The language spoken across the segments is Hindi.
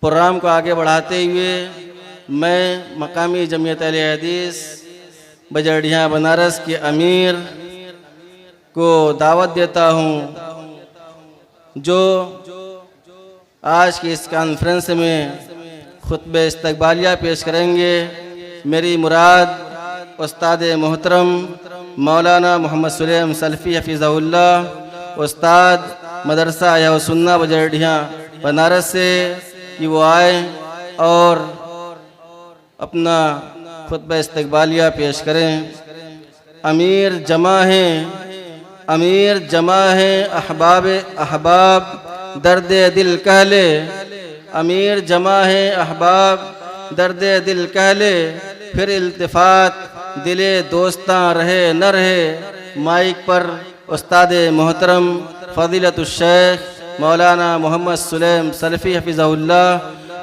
प्रोग्राम को आगे बढ़ाते हुए मैं मकामी जमीयत अहले हदीस बजरडिया बनारस के अमीर को दावत देता हूँ जो आज की इस कॉन्फ्रेंस में खुतबे इस्तकबालिया पेश करेंगे। मेरी मुराद उस्ताद मोहतरम मौलाना मोहम्मद सुलेम सल्फ़ी हफ़िज़हुल्लाह उस्ताद मदरसा या सुन्ना बजरडिया बनारस से कि वो आए और अपना खुतबा इस्तकबालिया पेश करें। अमीर जमा है अहबाब अहबाब दर्द दिल कहले, अमीर जमा है अहबाब दर्द दिल कहले, फिर इल्तिफात दिले दोस्तां रहे न रहे। माइक पर उस्ताद मोहतरम फ़ज़ीलतुश शेख मौलाना मोहम्मद सुलेम सल्फ़ी हफ़िज़हुल्लाह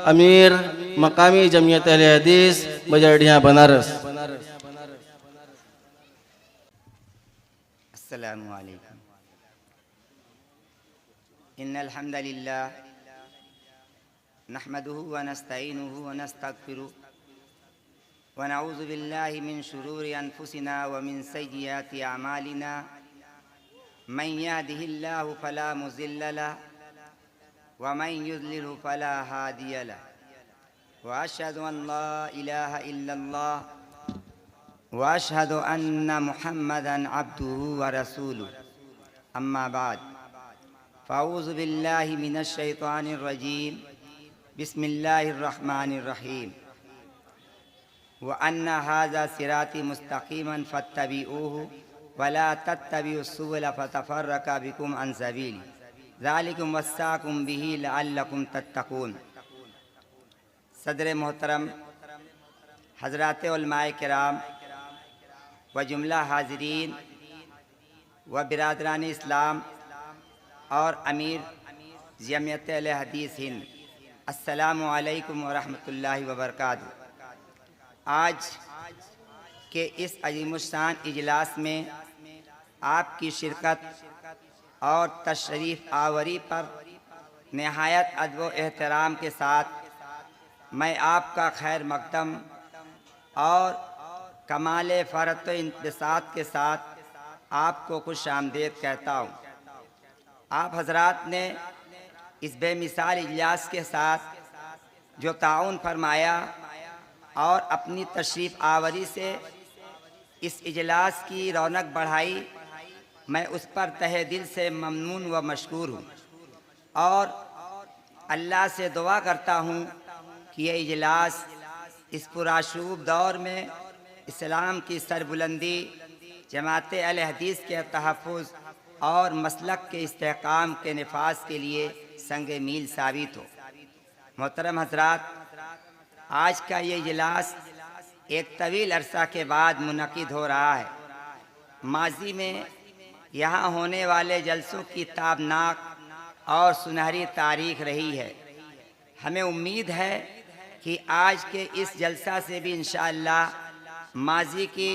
अमीर मकामी जमीयत अहले हदीस बजरडिया बनारस। अस्सलामु अलैकुम। इन्नल हम्दलिल्लाह नहमदुहु व नस्तईनुहु व नस्तगफिरुहु व नऊज़ु बिल्लाहि मिन शुरूरि अनफुसिना व मिन सय्यिआति अमालिना। मन यहदिहिल्लाहु फला मुज़िल्ल लहु व मन युज़लिलहु फला हादिय लहु व अशहदु अन ला इलाहा इल्लल्लाह व अशहदु अन्न मुहम्मदन अब्दुहु व रसूलुहु। अम्मा बाद फ़अऊज़ु बिल्लाहि मिनश शैतानिर रजीम। बिस्मिल्लाहिर रहमानिर रहीम। व अन्ना हाज़ा सिराती मुस्तक़ीमन फ़त्तबिऊहु वला तत्तबिउस सुबुल फ़तफ़र्रक़ बिकुम अन सबीली ज़ालिकुम वस्साकुम बिही लअल्लकुम तत्तक़ून। सदर मोहतरम हज़रात उलमाए किराम व जुमला हाज़रीन व बिरादरान इस्लाम और अमीर जमीयत अहले हदीस हिंद, अस्सलामु अलैकुम व रहमतुल्लाहि व बरकातुहू। आज के इस अज़ीमुश्शान इजलास में आपकी शिरकत और तशरीफ़ आवरी पर नहायत अदब व एहतराम के साथ मैं आपका खैर मक़दम और कमाल फ़रत व इंतसात के साथ आपको खुश आमदीद कहता हूँ। आप हज़रात ने इस बेमिसाल इजलास के साथ जो ताउन फरमाया और अपनी तशरीफ़ आवरी से इस इजलास की रौनक बढ़ाई, मैं उस पर तहे दिल से ममनून व मशकूर हूँ और अल्लाह से दुआ करता हूँ कि यह इजलास इस पुराशूब दौर में इस्लाम की सरबुलंदी, जमात अहले हदीस के तहफ़्फ़ुज़ और मसलक के इस्तेहकाम के नफाज के लिए संग मील साबित हो। मोहतरम हज़रात, आज का ये इजलास एक तवील अरसा के बाद मुनक़िद हो रहा है। माजी में यहाँ होने वाले जलसों की ताबनाक और सुनहरी तारीख़ रही है। हमें उम्मीद है कि आज के इस जलसा से भी इंशाअल्लाह माजी की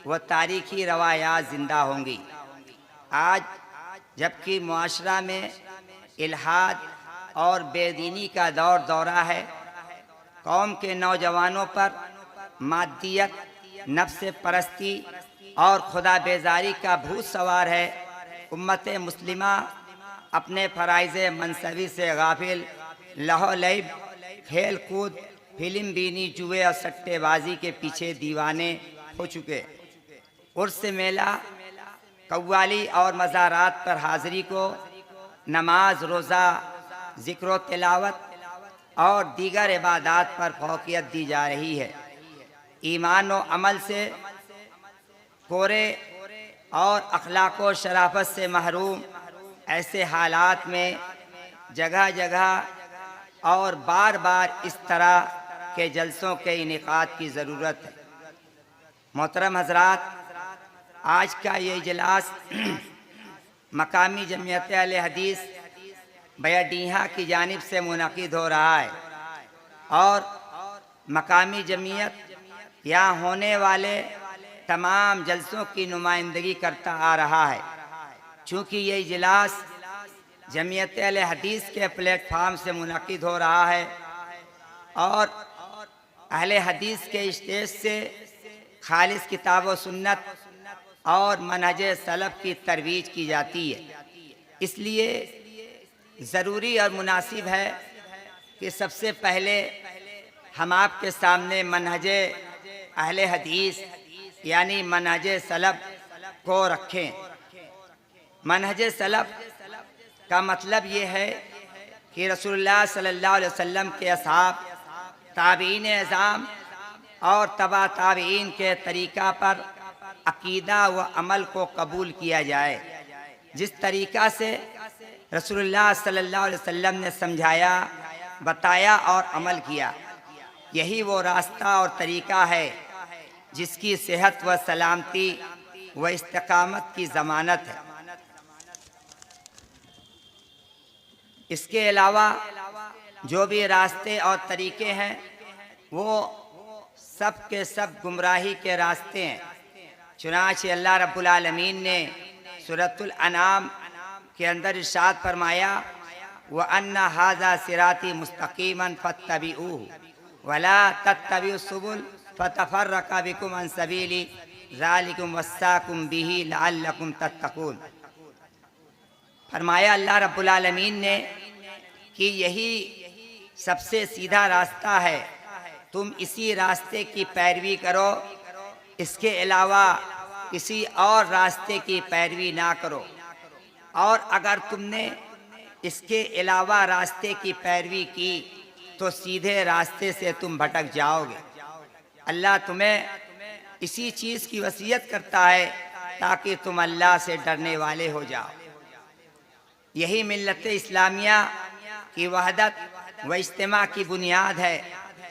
वह तारीख़ी रवायात ज़िंदा होंगी। आज जबकि मुआशरा में इल्हाद और बेदीनी का दौरा है, कौम के नौजवानों पर मादियत, नफ्स परस्ती और खुदा बेजारी का भूत सवार है। उम्मत मुस्लिमा अपने फ़राइज़ मनसबी से गाफिल, लहो लैब, खेल कूद, फिल्म बीनी, जुए और सट्टेबाजी के पीछे दीवाने हो चुके। उर्स मेला, कव्वाली और मज़ारात पर हाज़िरी को नमाज, रोज़ा, ज़िक्र तिलावत और दीगर इबादात पर फ़ौक़ियत दी जा रही है। ईमान व अमल से कोरे और अखलाक व शराफत से महरूम ऐसे हालात में जगह जगह और बार बार इस तरह के जलसों के इनेकाद की ज़रूरत है। मोहतरम हज़रात, आज का ये इजलास मकामी जमीयत अहले हदीस बजरडिया की जानिब से मुनक़िद हो रहा है और मकामी जमीयत यहाँ होने वाले तमाम जलसों की नुमाइंदगी करता आ रहा है। चूँकि ये इजलास जमीयत अहले हदीस के प्लेटफार्म से मुनक़िद हो रहा है, और अहले हदीस के स्टेज से खालिस किताब व सुन्नत और मनहज सलफ़ की तरवीज की जाती है। इसलिए ज़रूरी और मुनासिब है कि सबसे पहले हम आपके सामने मनहज अहले हदीस यानी मनहज सलफ़ को रखें। मनहज सलफ़ का मतलब ये है कि रसूलुल्लाह सल्लल्लाहु अलैहि वसल्लम के असहाब, ताबीन एज़ाम और तबा ताबीन के तरीक़ा पर अक़ीदा व अमल को कबूल किया जाए। जिस तरीक़ा से रसूलुल्लाह सल्लल्लाहु अलैहि वसल्लम ने समझाया, बताया और अमल किया, यही वो रास्ता और तरीक़ा है जिसकी सेहत व सलामती व इस्तिक़ामत की ज़मानत है। इसके अलावा जो भी रास्ते और तरीक़े हैं वो सब के सब गुमराही के रास्ते हैं। चुनांचे अल्लाह रब्बुल आलमीन ने सूरतुल अनाम के अंदर इरशाद फरमाया, व अन्ना हाज़ा सिराती मुस्तक़ीमन फत्तबिऊहु वला तत्तबिउस सुबुल फतफर्रका बिकुम अन सबीली ज़ालिकुम वस्साकुम बिही लअल्लकुम तत्तक़ून। फरमाया अल्लाह रब्बुल आलमीन ने कि यही सबसे सीधा रास्ता है, तुम इसी रास्ते की पैरवी करो, इसके अलावा किसी और रास्ते की पैरवी ना करो। और अगर तुमने इसके अलावा रास्ते की पैरवी की तो सीधे रास्ते से तुम भटक जाओगे। अल्लाह तुम्हें इसी चीज़ की वसीयत करता है ताकि तुम अल्लाह से डरने वाले हो जाओ। यही मिल्लत इस्लामिया की वहदत व इज्तिमा की बुनियाद है,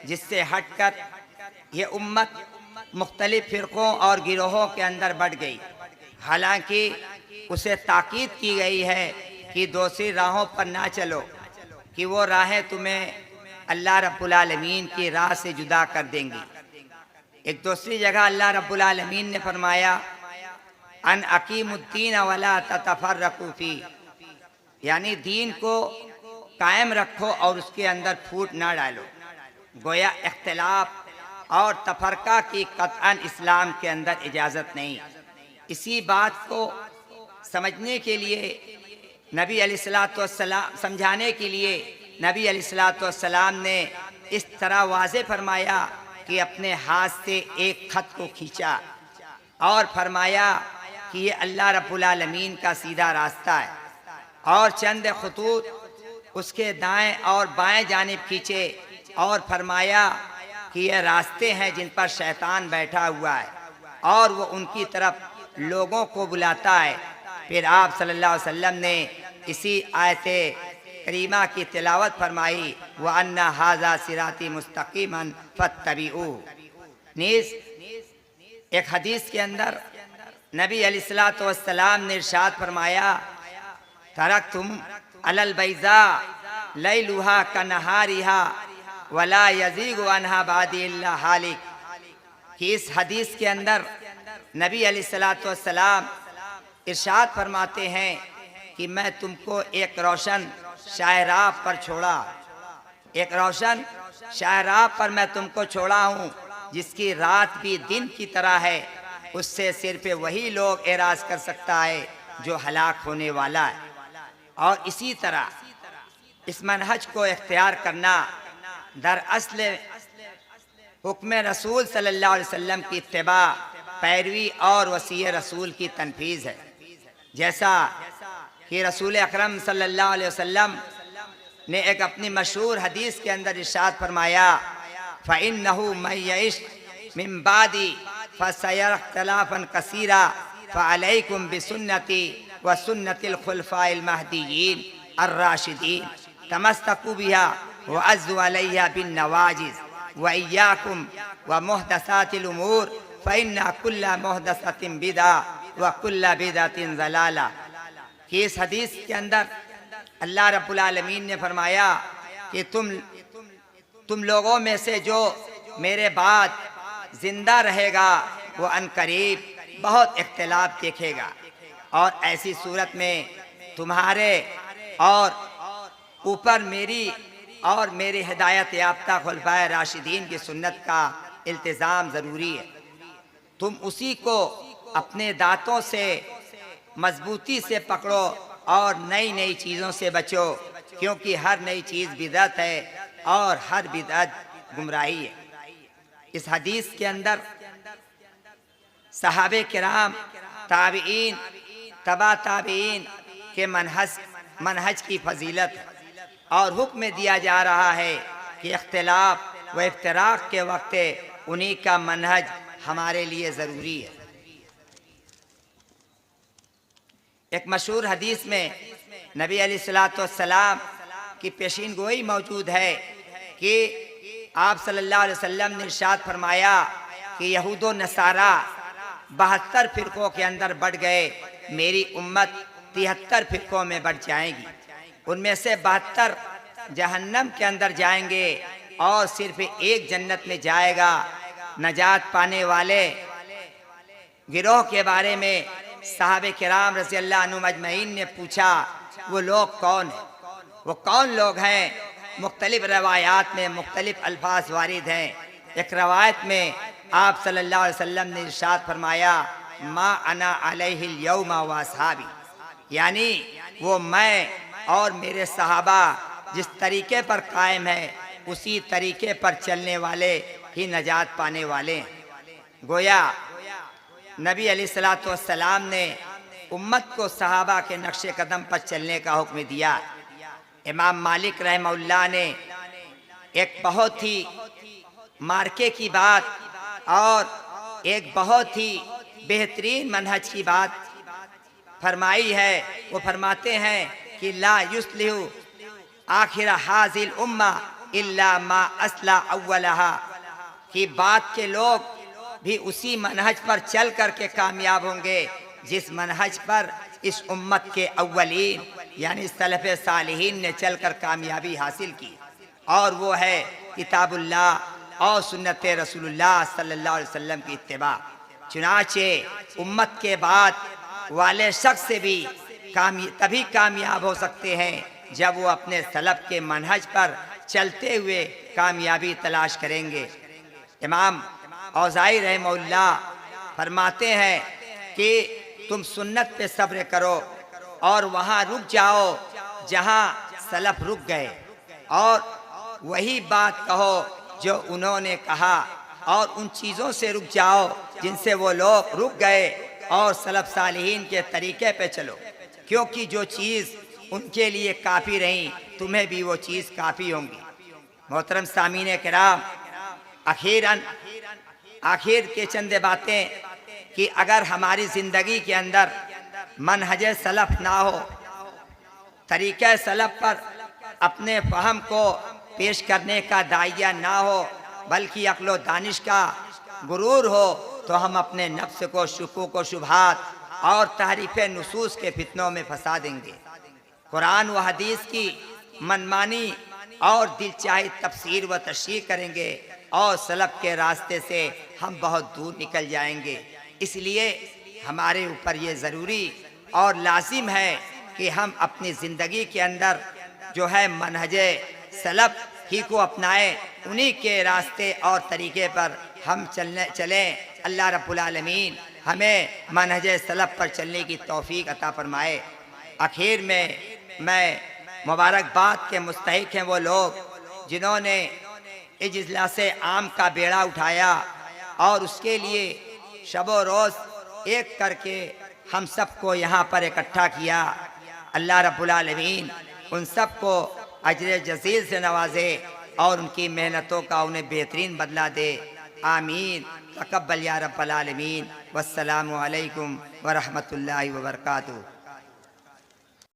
जिससे हटकर ये उम्मत मुख्तलिफ फ़िरक़ों और गिरोहों के अंदर बढ़ गई। हालांकि उसे ताकीद की गई है कि दूसरी राहों पर ना चलो, कि वो राहें तुम्हें अल्लाह रब्बुल आलमीन की राह से जुदा कर देंगी। एक दूसरी जगह अल्लाह रब्बुल आलमीन ने फरमाया, अन अकीमुद्दीन वला ततफर्रकू फी, यानी दीन को कायम रखो और उसके अंदर फूट ना डालो। गोया इख्तिलाफ और तफरका की कतअन इस्लाम के अंदर इजाज़त नहीं। इसी बात को समझने के लिए नबी अलैहिस्सलातु वस्सलाम, समझाने के लिए नबी अलैहिस्सलातु वस्सलाम ने इस तरह वाज़े फरमाया कि अपने हाथ से एक ख़त को खींचा और फरमाया कि ये अल्लाह रब्बुल आलमीन का सीधा रास्ता है, और चंद खतूत उसके दाएं और बाएं जानिब खींचे और फरमाया कि ये रास्ते हैं जिन पर शैतान बैठा हुआ है और वो उनकी तरफ लोगों को बुलाता है। फिर आप सल्लल्लाहु अलैहि वसल्लम ने इसी आयत करीमा की तिलावत फरमाई, व अन्ना हाज़ा सिराती मुस्तक़ीमन फत्तबिऊहु। नीज़ एक हदीस के अंदर नबी अलैहिस्सलातु वस्सलाम ने इरशाद फरमाया, तरक्तुम अलल बैज़ा लैलुहा कनहारिहा वला यज़ीगु अन्हा बादी इल्ला हालिक। कि इस हदीस के अंदर नबी अलैहिस्सलातु वस्सलाम इरशाद फरमाते हैं कि मैं तुमको एक रोशन शाहराह पर छोड़ा, एक रोशन शाहराह पर मैं तुमको छोड़ा हूँ जिसकी रात भी दिन की तरह है। उससे सिर्फ वही लोग एराज़ कर सकता है जो हलाक होने वाला है। और इसी तरह इस मनहज को इख्तियार करना दरअसल हुक्म रसूल सल्लल्लाहु अलैहि वसल्लम की इत्तिबा, पैरवी और वसी रसूल की तनफीज़ है। जैसा कि रसूल अकरम सल्लल्लाहु अलैहि वसल्लम ने एक अपनी मशहूर हदीस के अंदर इरशाद फरमाया, फ़इन्नहु मन यइश मिन बादी फसयरा इख्तिलाफन कसीरा फ़अलैकुम बिसुन्नती व सुन्नतिल खुलफ़ाइल महदीयीन अर्राशिदीन तमस्सकू बिहा व अज़्ज़ु अलैहा बिन नवाजिज़ व इय्याकुम व मुहदसातिल उमूर फ़इन्ना कुल्ला मुहदसतिन बिदा व कुल्ला बिदातिन ज़लाला। कि इस हदीस के अंदर अल्लाह रब्बुल आलमीन ने फरमाया कि तुम लोगों में से जो मेरे बाद जिंदा रहेगा वो अनकरीब बहुत इख्तिलाफ देखेगा, और ऐसी सूरत में तुम्हारे और ऊपर मेरी और मेरे हिदायत याफ्ता खुलफाए राशिदीन की सुन्नत का इल्तिज़ाम ज़रूरी है। तुम उसी को अपने दांतों से मजबूती से पकड़ो और नई नई चीज़ों से बचो, क्योंकि हर नई चीज़ बिदअत है और हर बिदअत गुमराही है। इस हदीस के अंदर सहाबे किराम, ताबीईन, तबा ताबीईन के मनहज की फजीलत है और हुक्म दिया जा रहा है कि इख्तिलाफ व इफ्तिराक के वक्त उन्हीं का मनहज हमारे लिए ज़रूरी है। एक मशहूर हदीस में नबी अलैहिस्सलाम की पेशीन गोई मौजूद है कि आप सल्लल्लाहु अलैहि वसल्लम ने इरशाद फरमाया कि यहूद व नसारा 72 फ़िरक़ों के अंदर बढ़ गए, मेरी उम्मत 73 फ़िरक़ों में बढ़ जाएगी। उनमें से 72 जहन्नम के अंदर जाएंगे और सिर्फ एक जन्नत में जाएगा। नजात पाने वाले गिरोह के बारे में साहबे किराम रज़ी अल्लाह अन्हुम अजमईन ने पूछा, वो लोग कौन हैं? वो कौन लोग हैं? मुख्तलिफ रवायात में मुख्तलिफ अल्फाज वारिद हैं। एक रवायत में आप सल्लल्लाहु अलैहि वसल्लम ने इरशाद फरमाया, मा अना अलैहिल यौमा व असहाबी, यानी वो मैं और मेरे सहाबा जिस तरीके पर कायम है उसी तरीके पर चलने वाले ही नजात पाने वाले हैं। गोया नबी अलैहिस्सलाम ने उम्मत को सहाबा के नक्शे कदम पर चलने का हुक्म दिया। इमाम मालिक रहमहुल्लाह ने एक बहुत ही मार्के की बात और एक बहुत ही बेहतरीन मनहज की बात फरमाई है। वो फरमाते हैं कि ला युस्लिहु आखिर हाजिल उम्मा इल्ला मा असला अव्वलहा, कि बाद के लोग भी उसी मनहज पर चल करके कामयाब होंगे जिस मनहज पर इस उम्मत के अव्वलीन यानी सलफ़ सालिहीन ने चलकर कामयाबी हासिल की, और वो है किताबुल्लाह और सुन्नत रसूलुल्लाह सल्लल्लाहु अलैहि वसल्लम की इत्तिबा। चुनाचे उम्मत के बाद वाले शख्स से भी तभी कामयाब हो सकते हैं जब वो अपने सलफ़ के मनहज पर चलते हुए कामयाबी तलाश करेंगे। इमाम औज़ाई रहमहुल्लाह फरमाते हैं कि तुम सुन्नत पे सब्र करो और वहाँ रुक जाओ जहाँ सलफ़ रुक गए, और वही बात कहो जो उन्होंने कहा, और उन चीज़ों से रुक जाओ जिनसे वो लोग रुक गए, और सलफ़ सालिहीन के तरीके पे चलो, क्योंकि जो चीज़ उनके लिए काफ़ी रही तुम्हें भी वो चीज़ काफ़ी होंगी। मोहतरम सामीन किराम, आखिर के चंद बातें कि अगर हमारी ज़िंदगी के अंदर मनहज सलफ़ ना हो, तरीक़े सलफ़ पर अपने फ़हम को पेश करने का दाइया ना हो, बल्कि अक्ल व दानिश का गुरूर हो, तो हम अपने नफ्स को शुकूक व शुबहात और तहरीफ नुसूस के फितनों में फंसा देंगे। कुरान व हदीस की मनमानी और दिलचाही तफसीर व तशरीह करेंगे और सलफ़ के रास्ते से हम बहुत दूर निकल जाएंगे। इसलिए हमारे ऊपर ये ज़रूरी और लाजिम है कि हम अपनी ज़िंदगी के अंदर जो है मनहज सलफ़ ही को अपनाएं, उन्हीं के रास्ते और तरीके पर हम चलें। अल्लाह रब्बुल आलमीन हमें मनहज सलफ़ पर चलने की तौफीक अता फरमाए। आखिर में मैं मुबारकबाद के मुस्तहिक हैं वो लोग जिन्होंने इजलासे आम का बेड़ा उठाया और उसके लिए शबो रोज़ एक करके हम सबको यहाँ पर इकट्ठा किया। अल्लाह रब्बुल आलमीन उन सबको अजर जज़ील से नवाजे और उनकी मेहनतों का उन्हें बेहतरीन बदला दे। आमीन। तक़ब्बल या रब्बल आलमीन। वस्सलामु अलैकुम व रहमतुल्लाहि व बरकातुहू।